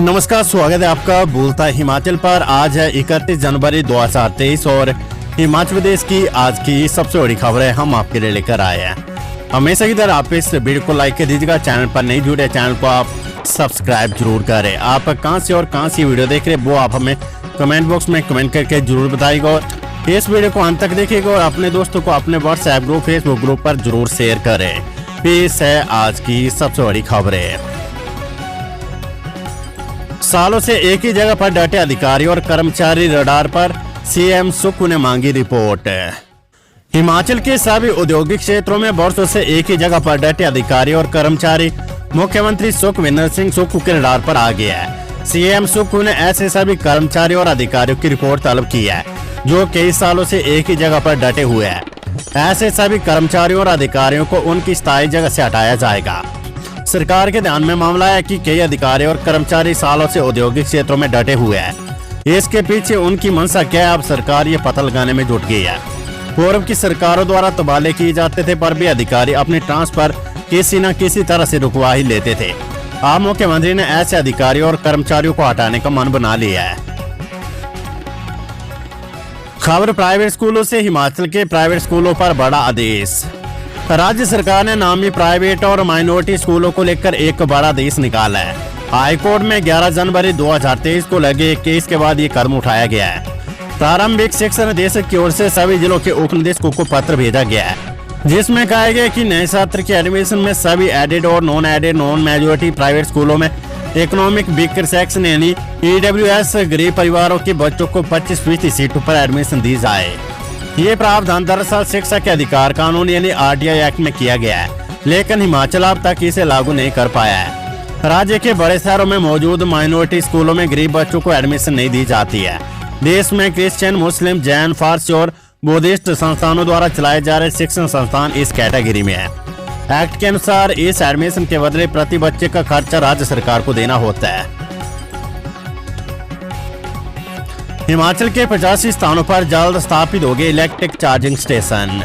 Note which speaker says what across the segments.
Speaker 1: नमस्कार, स्वागत है आपका बोलता हिमाचल पर। आज है 31 जनवरी 2023 और हिमाचल प्रदेश की आज की सबसे बड़ी खबरें हम आपके लिए लेकर आए हैं। हमेशा की तरह आप इस वीडियो को लाइक कर दीजिएगा। चैनल पर नहीं जुड़े चैनल को आप सब्सक्राइब जरूर करें। आप कहां से और कहां से वीडियो देख रहे हैं वो आप हमें कमेंट बॉक्स में कमेंट करके जरूर बताइएगा और इस वीडियो को अंत तक देखिएगा और अपने दोस्तों को अपने व्हाट्सएप ग्रुप, फेसबुक ग्रुप पर जरूर शेयर करें। पेश है आज की सबसे बड़ी खबरें। सालों से एक ही जगह पर डटे अधिकारी और कर्मचारी, रडार पर सीएम सुक्खू ने मांगी रिपोर्ट। हिमाचल के सभी औद्योगिक क्षेत्रों में वर्षों से एक ही जगह पर डटे अधिकारी और कर्मचारी मुख्यमंत्री सुखविंदर सिंह सुक्खू के रडार पर आ गया है। सीएम सुक्खू ने ऐसे सभी कर्मचारी और अधिकारियों की रिपोर्ट तलब की है जो कई सालों से एक ही जगह पर डटे हुए हैं। ऐसे सभी कर्मचारियों और अधिकारियों को उनकी स्थायी जगह से हटाया जाएगा। सरकार के ध्यान में मामला है कि कई अधिकारी और कर्मचारी सालों से औद्योगिक क्षेत्रों में डटे हुए हैं। इसके पीछे उनकी मंशा क्या है, अब सरकार ये पता लगाने में जुट गई है। पूर्व की सरकारों द्वारा तबादले किए जाते थे पर भी अधिकारी अपने ट्रांसफर किसी न किसी तरह से रुकवा ही लेते थे। अब मुख्यमंत्री ने ऐसे अधिकारियों और कर्मचारियों को हटाने का मन बना लिया है। खबर प्राइवेट स्कूलों से। हिमाचल के प्राइवेट स्कूलों पर बड़ा आदेश। राज्य सरकार ने नामी प्राइवेट और माइनॉरिटी स्कूलों को लेकर एक बड़ा आदेश निकाला है। हाईकोर्ट में 11 जनवरी 2023 को लगे एक केस के बाद ये कदम उठाया गया है। प्रारंभिक शिक्षा निदेशक की ओर से सभी जिलों के उप निदेशकों को पत्र भेजा गया है जिसमें कहा गया कि नए सत्र के एडमिशन में सभी एडेड और नॉन मेजोरिटी प्राइवेट स्कूलों में इकोनॉमिक वीकर सेक्शन यानी EWS गरीब परिवारों के बच्चों को 25% सीटों पर एडमिशन दी जाए। ये प्रावधान दरअसल शिक्षा के अधिकार कानून यानी RTI एक्ट में किया गया है, लेकिन हिमाचल अब तक इसे लागू नहीं कर पाया है। राज्य के बड़े शहरों में मौजूद माइनॉरिटी स्कूलों में गरीब बच्चों को एडमिशन नहीं दी जाती है। देश में क्रिश्चियन, मुस्लिम, जैन, फारसी और बुद्धिस्ट संस्थानों द्वारा चलाए जा रहे शिक्षण संस्थान इस कैटेगरी में है। एक्ट के अनुसार इस एडमिशन के बदले प्रति बच्चे का खर्चा राज्य सरकार को देना होता है। हिमाचल के 85 स्थानों पर जल्द स्थापित होंगे electric charging station.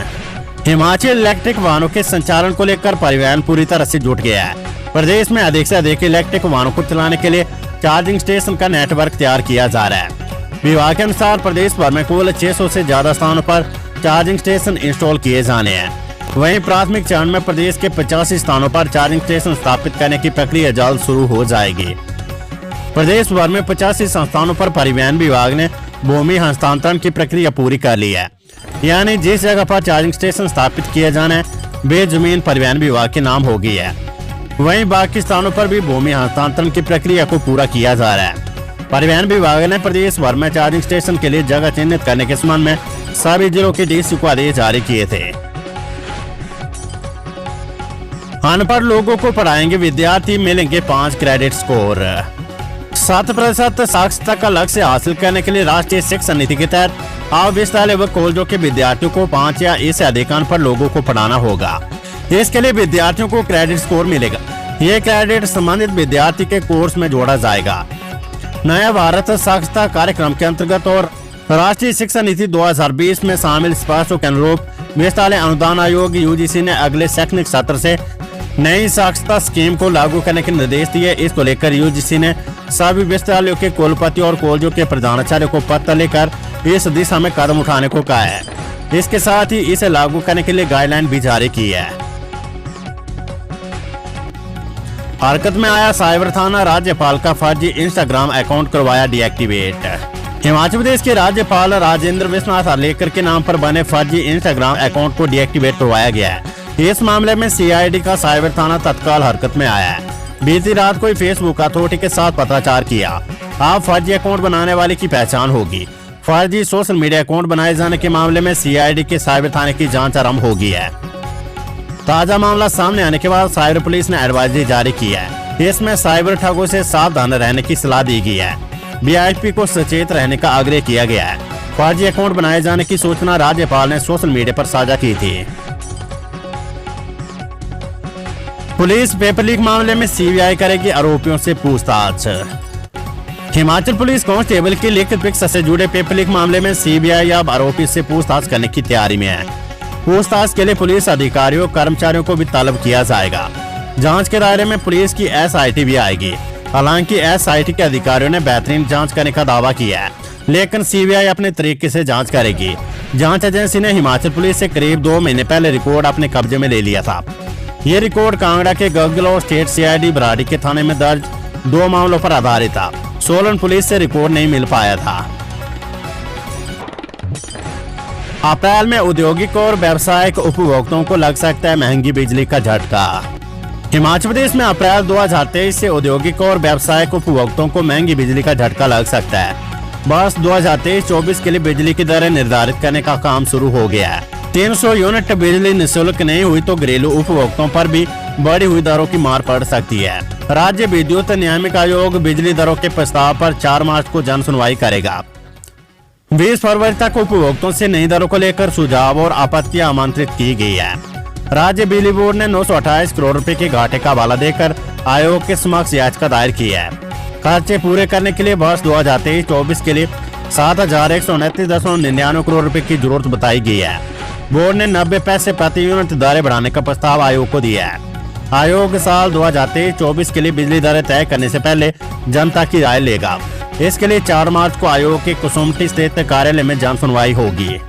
Speaker 1: Himachal electric वाहनों के संचालन को लेकर परिवहन पूरी तरह से जुट गया है। प्रदेश में अधिक से अधिक इलेक्ट्रिक वाहनों को चलाने के लिए चार्जिंग स्टेशन का नेटवर्क तैयार किया जा रहा है। विभाग के अनुसार प्रदेश भर में कुल 600 से ज्यादा स्थानों पर चार्जिंग स्टेशन इंस्टॉल किए जाने हैं। वहीं प्राथमिक चरण में प्रदेश के 85 स्थानों पर चार्जिंग स्टेशन स्थापित करने की प्रक्रिया जल्द शुरू हो जाएगी। प्रदेश भर में 85 संस्थानों पर परिवहन विभाग ने भूमि हस्तांतरण की प्रक्रिया पूरी कर ली है, यानी जिस जगह पर चार्जिंग स्टेशन स्थापित किया जाना है वे जमीन परिवहन विभाग के नाम हो गई है। वहीं बाकी स्थानों पर भी भूमि हस्तांतरण की प्रक्रिया को पूरा किया जा रहा है। परिवहन विभाग ने प्रदेश भर में चार्जिंग स्टेशन के लिए जगह चिन्हित करने के संबंध में सभी जिलों के DC को आदेश जारी किए थे। अनपढ़ लोगों को पढ़ाएंगे विद्यार्थी, मिलेंगे 5 क्रेडिट स्कोर। 7% साक्षरता का लक्ष्य हासिल करने के लिए राष्ट्रीय शिक्षा नीति के तहत अब विश्वविद्यालय व कॉलेजों के विद्यार्थियों को 5 या इससे अधिक अनपढ़ लोगों को पढ़ाना होगा। इसके लिए विद्यार्थियों को क्रेडिट स्कोर मिलेगा। ये क्रेडिट संबंधित विद्यार्थी के कोर्स में जोड़ा जाएगा। नया भारत साक्षरता कार्यक्रम के अंतर्गत और राष्ट्रीय शिक्षा नीति 2020 में शामिल सिफारिशों के अनुरूप विश्वविद्यालय अनुदान आयोग UGC ने अगले शैक्षणिक सत्र से नई साक्षरता स्कीम को लागू करने के निर्देश दिए। इसको लेकर UGC ने सभी विश्वविद्यालयों के कुलपति और कॉलेजों के प्रधानाचार्य को पत्र लेकर इस दिशा में कदम उठाने को कहा है। इसके साथ ही इसे लागू करने के लिए गाइडलाइन भी जारी की है। हरकत में आया साइबर थाना, राज्यपाल का फर्जी इंस्टाग्राम अकाउंट करवाया डीएक्टिवेट। हिमाचल प्रदेश के राज्यपाल राजेंद्र विश्वनाथ आर्लेकर के नाम पर बने फर्जी इंस्टाग्राम अकाउंट को डीएक्टिवेट करवाया गया है। इस मामले में CID का साइबर थाना तत्काल हरकत में आया है। बीती रात को फेसबुक अथॉरिटी के साथ पत्राचार किया। अब फर्जी अकाउंट बनाने वाले की पहचान होगी। फर्जी सोशल मीडिया अकाउंट बनाए जाने के मामले में CID के साइबर थाने की जांच आरंभ हो गई है। ताजा मामला सामने आने के बाद साइबर पुलिस ने एडवाइजरी जारी की है। इसमें साइबर ठगों से सावधान रहने की सलाह दी गई है। VIP को सचेत रहने का आग्रह किया गया है। फर्जी अकाउंट बनाए जाने की सूचना राज्यपाल ने सोशल मीडिया पर साझा की थी। पुलिस पेपर लीक मामले में CBI करेगी आरोपियों से पूछताछ। हिमाचल पुलिस कांस्टेबल की लिखित परीक्षा से जुड़े पेपर लीक मामले में CBI अब आरोपी से पूछताछ करने की तैयारी में है। पूछताछ के लिए पुलिस अधिकारियों कर्मचारियों को भी तलब किया जाएगा। जांच के दायरे में पुलिस की SIT भी आएगी। हालांकि एसआईटी के अधिकारियों ने बेहतरीन जांच करने का दावा किया है, लेकिन सीबीआई अपने तरीके से जांच करेगी। जांच एजेंसी ने हिमाचल पुलिस से करीब 2 महीने पहले रिकॉर्ड अपने कब्जे में ले लिया था। ये रिकॉर्ड कांगड़ा के गगल और स्टेट सीआईडी बराड़ी के थाने में दर्ज 2 मामलों पर आधारित था। सोलन पुलिस से रिकॉर्ड नहीं मिल पाया था। अप्रैल में औद्योगिक और व्यावसायिक उपभोक्ताओं को लग सकता है महंगी बिजली का झटका। हिमाचल प्रदेश में अप्रैल 2023 से औद्योगिक और व्यावसायिक उपभोक्ताओं को महंगी बिजली का झटका लग सकता है। वर्ष 2023-24 के लिए बिजली की दरें निर्धारित करने का काम शुरू हो गया है। 300 यूनिट बिजली निःशुल्क नहीं हुई तो घरेलू उपभोक्ताओं पर भी बढ़ी हुई दरों की मार पड़ सकती है। राज्य विद्युत नियामक आयोग बिजली दरों के प्रस्ताव पर 4 मार्च को जन सुनवाई करेगा। 20 फरवरी तक उपभोक्ताओं से नई दरों को लेकर सुझाव और आपत्तियां आमंत्रित की गई है। राज्य बिजली बोर्ड ने 928 करोड़ रुपए के घाटे का हवाला देकर आयोग के समक्ष याचिका दायर की है। खर्चे पूरे करने के लिए वर्ष 2023-24 के लिए 7,129.99 करोड़ रुपए की जरूरत बताई गई है। बोर्ड ने 90 पैसे प्रति यूनिट दरें बढ़ाने का प्रस्ताव आयोग को दिया है। आयोग साल 2023-24 के लिए बिजली दरें तय करने से पहले जनता की राय लेगा। इसके लिए 4 मार्च को आयोग के कुसुम्पटी स्थित कार्यालय में जन सुनवाई होगी।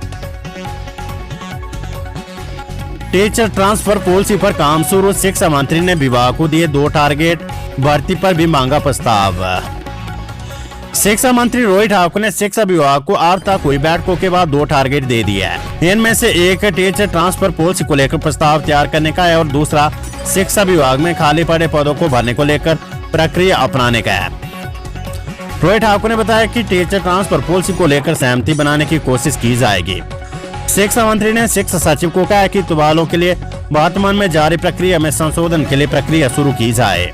Speaker 1: टीचर ट्रांसफर पॉलिसी पर काम शुरू, शिक्षा मंत्री ने विभाग को दिए 2 टारगेट, भर्ती पर भी मांगा प्रस्ताव। शिक्षा मंत्री रोहित ठाकुर ने शिक्षा विभाग को अब तक हुई बैठकों के बाद 2 टारगेट दे दिया है। इनमें से एक टीचर ट्रांसफर पॉलिसी को लेकर प्रस्ताव तैयार करने का है और दूसरा शिक्षा विभाग में खाली पड़े पदों को भरने को लेकर प्रक्रिया अपनाने का है। रोहित ठाकुर ने बताया कि टीचर ट्रांसफर पॉलिसी को लेकर सहमति बनाने की कोशिश की जाएगी। शिक्षा मंत्री ने शिक्षा सचिव को कहा कि तबादलों के लिए वर्तमान में जारी प्रक्रिया में संशोधन के लिए प्रक्रिया शुरू की जाए।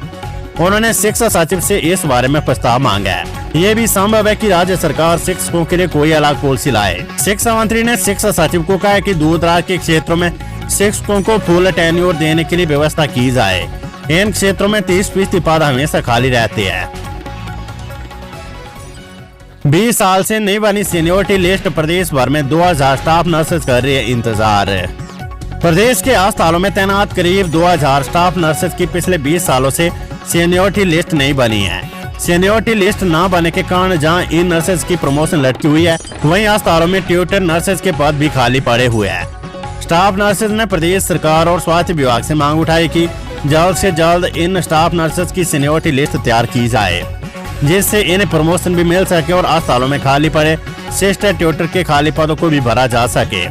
Speaker 1: उन्होंने शिक्षा सचिव से इस बारे में प्रस्ताव मांगा है। ये भी संभव है कि राज्य सरकार शिक्षकों के लिए कोई अलग पॉलिसी लाए। शिक्षा मंत्री ने शिक्षा सचिव को कहा कि दूर दराज के क्षेत्रों में शिक्षकों को फुल टेन्योर देने के लिए व्यवस्था की जाए। इन क्षेत्रों में 30% पद हमेशा खाली रहते हैं। 20 साल से नहीं बनी सीनियोरिटी लिस्ट, प्रदेश भर में 2000 स्टाफ नर्सेज कर रही है इंतजार। प्रदेश के अस्पतालों में तैनात करीब 2000 स्टाफ नर्सेज की पिछले 20 सालों से सीनियोरिटी लिस्ट नहीं बनी है। सीनियोरिटी लिस्ट न बनने के कारण जहां इन नर्सेज की प्रमोशन लटकी हुई है, वहीं अस्पतालों में ट्यूटर नर्सेज के पद भी खाली पड़े हुए हैं। स्टाफ नर्सेज ने प्रदेश सरकार और स्वास्थ्य विभाग से मांग उठाई कि जल्द से जल्द इन स्टाफ नर्सेज की सीनियोरिटी लिस्ट तैयार की जाए, जिससे इन्हें प्रमोशन भी मिल सके और अस्पतालों में खाली पड़े सिस्टर ट्यूटर के खाली पदों को भी भरा जा सके।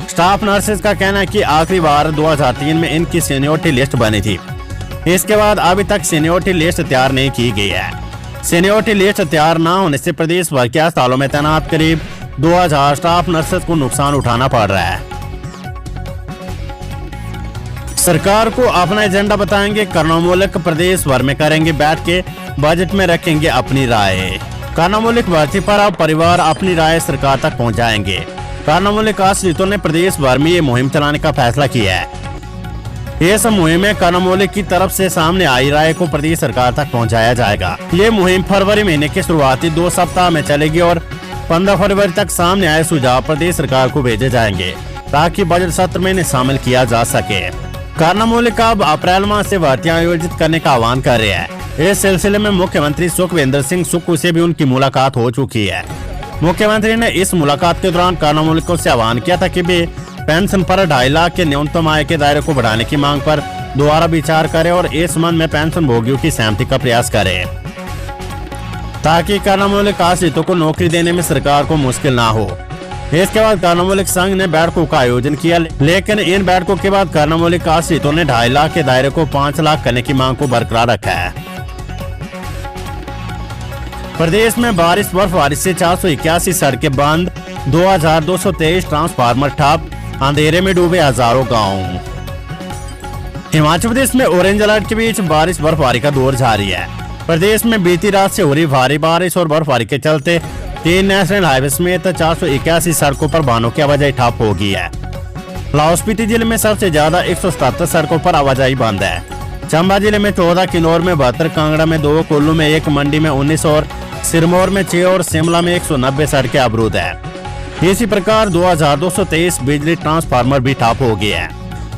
Speaker 1: स्टाफ नर्सेज का कहना है कि आखिरी बार 2003 में इनकी सीनियोरिटी लिस्ट बनी थी। इसके बाद अभी तक सीनियोरिटी लिस्ट तैयार नहीं की गई है। सीनियोरिटी लिस्ट तैयार न होने से प्रदेश भर के अस्पतालों में तैनात करीब 2000 स्टाफ नर्सेज को नुकसान उठाना पड़ रहा है। सरकार को अपना एजेंडा बताएंगे कर्णमूलक, प्रदेश भर में करेंगे बैठ के, बजट में रखेंगे अपनी राय। कर्णमूलक भर्ती पर अब परिवार अपनी राय सरकार तक पहुंचाएंगे। कर्णमूलक आश्रितों ने प्रदेश भर में ये मुहिम चलाने का फैसला किया है। इस मुहिम में कर्णमूलक की तरफ से सामने आई राय को प्रदेश सरकार तक पहुंचाया जाएगा। ये मुहिम फरवरी महीने के शुरुआती 2 सप्ताह में चलेगी और 15 फरवरी तक सामने आए सुझाव प्रदेश सरकार को भेजे जाएंगे ताकि बजट सत्र में इन्हें शामिल किया जा सके। कर्णमूलक अब अप्रैल माह से भर्तियां आयोजित करने का आह्वान कर रहे हैं। इस सिलसिले में मुख्यमंत्री सुखविंदर सिंह सुक्खू से भी उनकी मुलाकात हो चुकी है। मुख्यमंत्री ने इस मुलाकात के दौरान कर्णमूलकों से आह्वान किया था कि वे पेंशन पर 2.5 लाख के न्यूनतम आय के दायरे को बढ़ाने की मांग पर दोबारा विचार करें और इस संबंध में पेंशन भोगियों की सहमति का प्रयास करें, ताकि कर्णमूलक आश्रितों को नौकरी देने में सरकार को मुश्किल ना हो। इसके बाद कर्णमूलक संघ ने बैठकों का आयोजन किया, लेकिन इन बैठकों के बाद कर्णमूलक आश्रितों ने 2.5 लाख के दायरे को 5 लाख करने की मांग को बरकरार रखा है। प्रदेश में बारिश बर्फबारी से 481 सड़कें बंद, 2223 ट्रांसफार्मर ठप, अंधेरे में डूबे हजारों गांव। हिमाचल प्रदेश में ऑरेंज अलर्ट के बीच बारिश बर्फबारी का दौर जारी है। प्रदेश में बीती रात से हो रही भारी बारिश और बर्फबारी के चलते 3 नेशनल हाईवे समेत 481 सड़कों पर वाहनों की आवाजाही ठप हो गई है। लाहौल स्पीति जिले में सबसे ज्यादा 177 सड़कों पर आवाजाही बंद है। चंबा जिले में 14, किन्नौर में 72, कांगड़ा में 2, कुल्लू में 1, मंडी में 19 और सिरमौर में 6 और शिमला में 190 सड़कें अवरुद्ध है। इसी प्रकार 2223 बिजली ट्रांसफार्मर भी ठप हो गए हैं।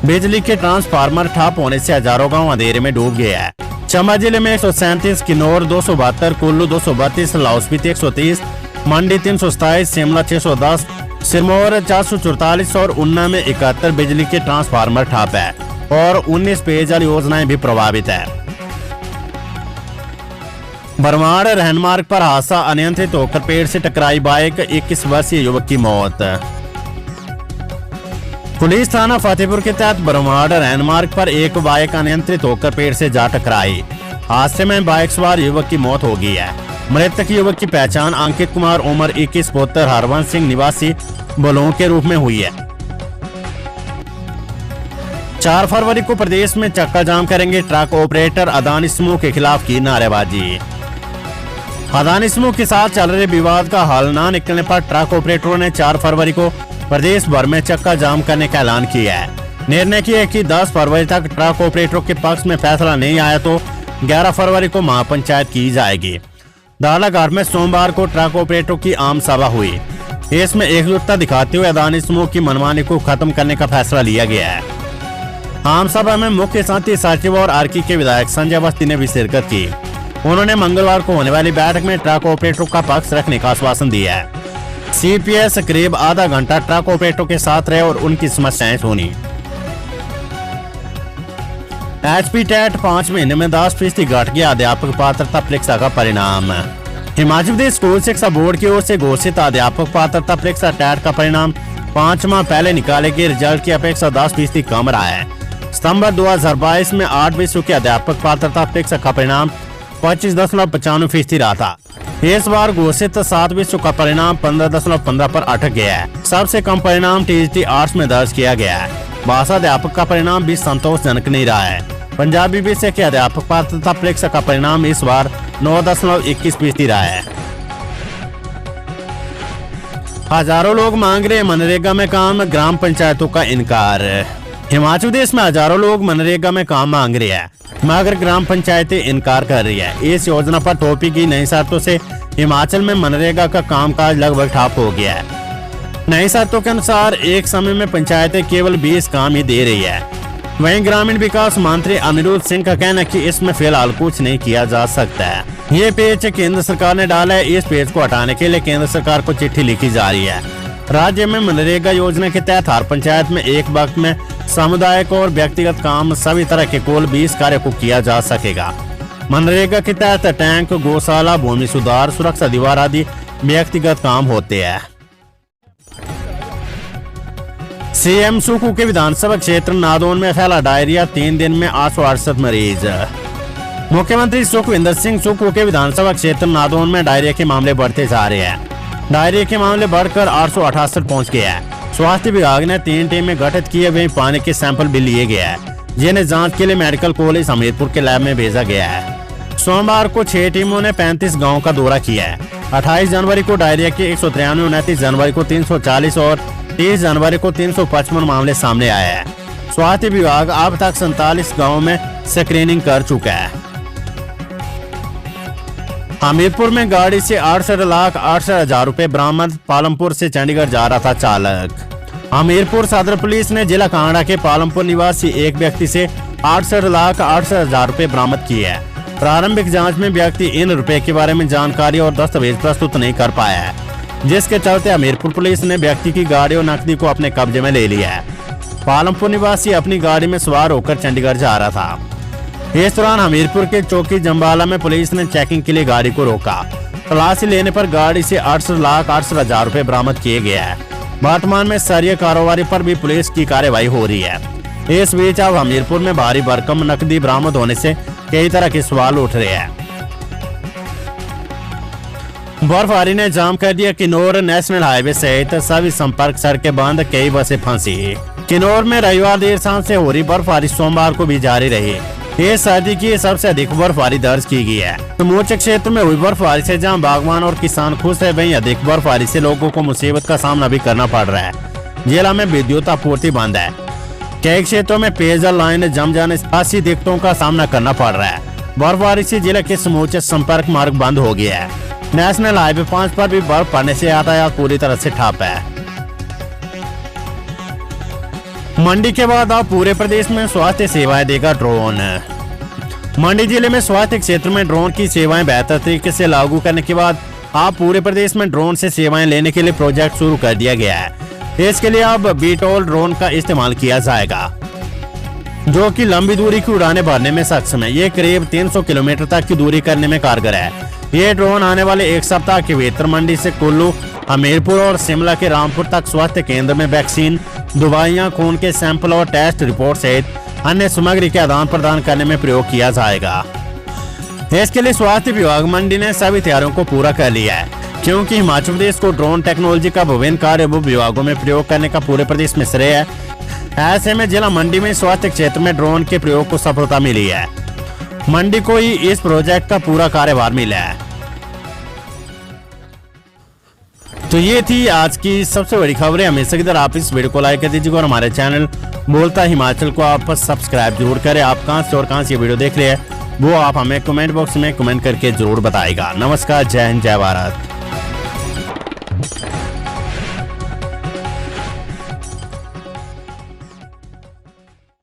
Speaker 1: बिजली के ट्रांसफार्मर ठप होने से हजारों गांव अंधेरे में डूब गए हैं। चंबा जिले में 137, किन्नौर 272, कुल्लू 232, लाहौल स्पीति 130, मंडी 327, शिमला 610, सिरमौर 444 और ऊना में 71 बिजली के ट्रांसफार्मर ठप है और 19 पेयजल योजनाएं भी प्रभावित है। बरवाड़ रहनमार्ग पर हादसा, अनियंत्रित होकर पेड़ से टकराई बाइक, 21 वर्षीय युवक की मौत। पुलिस थाना फतेहपुर के तहत बरवाड़ रहनमार्ग पर एक बाइक अनियंत्रित होकर पेड़ से जा टकराई। हादसे में बाइक सवार युवक की मौत हो गई है। मृतक युवक की पहचान अंकित कुमार उम्र 21 पुत्र हरवंश सिंह निवासी बलों के रूप में हुई है। 4 फरवरी को प्रदेश में चक्का जाम करेंगे ट्रक ऑपरेटर, अदानी समूह के खिलाफ की नारेबाजी। अदानी समूह के साथ चल रहे विवाद का हल न निकलने पर ट्रक ऑपरेटरों ने 4 फरवरी को प्रदेश भर में चक्का जाम करने का ऐलान किया है। निर्णय किया है कि 10 फरवरी तक ट्रक ऑपरेटरों के पक्ष में फैसला नहीं आया तो 11 फरवरी को महापंचायत की जाएगी। दालाघाट में सोमवार को ट्रक ऑपरेटरों की आम सभा हुई। इसमें एकजुटता दिखाते हुए अदानी समूह की मनमानी को खत्म करने का फैसला लिया गया है। आम सभा में मुख्य शांति सचिव और आरकी के विधायक संजय अवस्थी ने भी शिरकत की। उन्होंने मंगलवार को होने वाली बैठक में ट्रक ऑपरेटरों का पक्ष रखने का आश्वासन दिया है। सीपीएस करीब आधा घंटा ट्रक ऑपरेटरों के साथ रहे और उनकी समस्याएं सुनी। एचपी टेट 5 महीने में 10% घट गया अध्यापक पात्रता परीक्षा का परिणाम। हिमाचल प्रदेश स्कूल शिक्षा बोर्ड की ओर से घोषित अध्यापक पात्रता परीक्षा टेट का परिणाम 5 माह पहले निकाले गए रिजल्ट की अपेक्षा 10% कम रहा है। सितंबर 2022 में 8 विषयों के अध्यापक पात्रता परीक्षा का परिणाम 25.95% रहा था। इस बार घोषित 7 विषयों का परिणाम 15.15 पर अटक गया है। सबसे कम परिणाम टीजीटी आर्ट्स में दर्ज किया गया है। भाषा अध्यापक का परिणाम भी संतोषजनक नहीं रहा है। पंजाबी विषय के अध्यापक पात्रता परीक्षा का परिणाम इस बार 9.21% रहा है। हजारों लोग मांग रहे मनरेगा में काम, ग्राम पंचायतों का इनकार। हिमाचल प्रदेश में हजारों लोग मनरेगा में काम मांग रहे हैं मगर ग्राम पंचायतें इनकार कर रही है। इस योजना पर टोपी की नई शर्तों से हिमाचल में मनरेगा का कामकाज लगभग ठप हो गया है। नई शर्तों के अनुसार एक समय में पंचायतें केवल 20 काम ही दे रही है। वहीं ग्रामीण विकास मंत्री अनिरुद्ध सिंह का कहना है कि इसमें फिलहाल कुछ नहीं किया जा सकता है। ये पेज केंद्र सरकार ने डाला है। इस पेज को हटाने के लिए केंद्र सरकार को चिट्ठी लिखी जा रही है। राज्य में मनरेगा योजना के तहत हर पंचायत में एक वक्त में सामुदायिक और व्यक्तिगत काम सभी तरह के कुल 20 कार्य को किया जा सकेगा। मनरेगा के तहत टैंक, गौशाला, भूमि सुधार, सुरक्षा दीवार आदि व्यक्तिगत काम होते हैं। सीएम सुक्खू के विधानसभा क्षेत्र नादौन में फैला डायरिया, 3 दिन में 868 मरीज। मुख्यमंत्री सुखविंदर सिंह सुक्खू के विधानसभा क्षेत्र नादौन में डायरिया के मामले बढ़ते जा रहे हैं। डायरिया के मामले बढ़कर 868 पहुंच गए हैं। स्वास्थ्य विभाग ने 3 टीमें गठित किए हुए पानी के सैंपल भी लिए गए हैं जिन्हें जांच के लिए मेडिकल कॉलेज हमीरपुर के लैब में भेजा गया है। सोमवार को 6 टीमों ने 35 गाँव का दौरा किया है। 28 जनवरी को डायरिया के 193, 29 जनवरी को 340 और 30 जनवरी को 355 मामले सामने आए हैं। स्वास्थ्य विभाग अब तक 47 गाँव में स्क्रीनिंग कर चुका है। हमीरपुर में गाड़ी से 68,68,000 रुपए बरामद, पालमपुर से चंडीगढ़ जा रहा था चालक। हमीरपुर सदर पुलिस ने जिला कांगड़ा के पालमपुर निवासी एक व्यक्ति से 68,68,000 रुपए बरामद किए हैं। प्रारंभिक जांच में व्यक्ति इन रुपए के बारे में जानकारी और दस्तावेज प्रस्तुत नहीं कर पाया है, जिसके चलते हमीरपुर पुलिस ने व्यक्ति की गाड़ी और नकदी को अपने कब्जे में ले लिया है। पालमपुर निवासी अपनी गाड़ी में सवार होकर चंडीगढ़ जा रहा था। इस दौरान हमीरपुर के चौकी जम्बाला में पुलिस ने चेकिंग के लिए गाड़ी को रोका। तलाशी लेने पर गाड़ी से 68,68,000 रुपए बरामद किए गए हैं। वर्तमान में सरिया कारोबारी पर भी पुलिस की कार्रवाई हो रही है। इस बीच अब हमीरपुर में भारी भरकम नकदी बरामद होने से कई तरह के सवाल उठ रहे हैं। बर्फबारी ने जाम कर दिया किन्नौर नेशनल हाईवे सहित सभी संपर्क सड़कें बंद, कई बसें फंसी। किन्नौर में रविवार देर शाम से हो रही बर्फबारी सोमवार को भी जारी रही। इस सर्दी की सबसे अधिक बर्फबारी दर्ज की गई है। समूचे क्षेत्र में हुई बर्फबारी से जहां बागवान और किसान खुश है, वहीं अधिक बर्फबारी से लोगों को मुसीबत का सामना भी करना पड़ रहा है। जिला में विद्युत आपूर्ति बंद है। कई क्षेत्रों में पेयजल लाइन जम जाने से खासी दिक्कतों का सामना करना पड़ रहा है। बर्फबारी से जिले के समूचे संपर्क मार्ग बंद हो गया है। नेशनल हाईवे 5 पर भी बर्फ पड़ने से यातायात पूरी तरह से ठप है। मंडी के बाद अब पूरे प्रदेश में स्वास्थ्य सेवाएं देगा ड्रोन। मंडी जिले में स्वास्थ्य क्षेत्र में ड्रोन की सेवाएं बेहतर तरीके से लागू करने के बाद अब पूरे प्रदेश में ड्रोन से सेवाएं लेने के लिए प्रोजेक्ट शुरू कर दिया गया है। इसके लिए अब बीटोल ड्रोन का इस्तेमाल किया जाएगा, जो कि लंबी दूरी की उड़ानें भरने में सक्षम है। ये करीब 300 किलोमीटर तक की दूरी करने में कारगर है। ये ड्रोन आने वाले एक सप्ताह के भीतर मंडी से कुल्लू, हमीरपुर और शिमला के रामपुर तक स्वास्थ्य केंद्र में वैक्सीन, दवाइयां, खून के सैंपल और टेस्ट रिपोर्ट सहित अन्य सामग्री के आदान प्रदान करने में प्रयोग किया जाएगा। इसके लिए स्वास्थ्य विभाग मंडी ने सभी तैयारियों को पूरा कर लिया है, क्योंकि हिमाचल प्रदेश को ड्रोन टेक्नोलॉजी का विभिन्न कार्य विभागों में प्रयोग करने का पूरे प्रदेश में श्रेय है। ऐसे में जिला मंडी में स्वास्थ्य क्षेत्र में ड्रोन के प्रयोग को सफलता मिली है। मंडी को ही इस प्रोजेक्ट का पूरा कार्यभार मिला है। तो ये थी आज की सबसे बड़ी खबरें। हमेशा की तरह आप इस वीडियो को लाइक कर दीजिएगा और हमारे चैनल बोलता हिमाचल को आप सब्सक्राइब जरूर करें। आप कहां से और कहां से ये वीडियो देख रहे हैं वो आप हमें कमेंट बॉक्स में कमेंट करके जरूर बताएगा। नमस्कार, जय हिंद, जय भारत।